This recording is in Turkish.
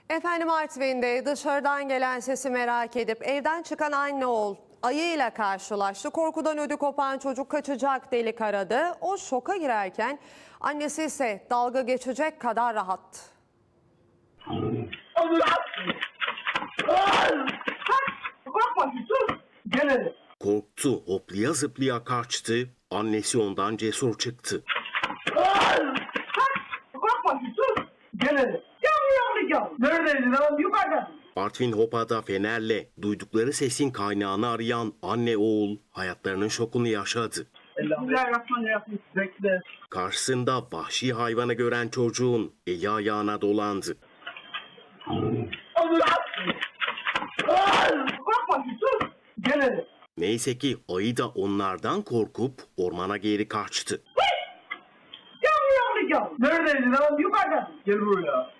Efendim Artvin'de dışarıdan gelen sesi merak edip evden çıkan anne oğul ayıyla karşılaştı. Korkudan ödü kopan çocuk kaçacak delik aradı. O şoka girerken annesi ise dalga geçecek kadar rahattı. Korktu, hoplaya zıplaya kaçtı. Annesi ondan cesur çıktı. Neredeydin lan? Yukarıda. Artvin Hopa'da fenerle duydukları sesin kaynağını arayan anne oğul hayatlarının şokunu yaşadı. Bismillahirrahmanirrahim. Bekle. Karşısında vahşi hayvanı gören çocuğun eli ayağına dolandı. Korkma sus. Gel hele. Neyse ki ayı da onlardan korkup ormana geri kaçtı. Neredeydin lan? Yukarıda. Gel buraya.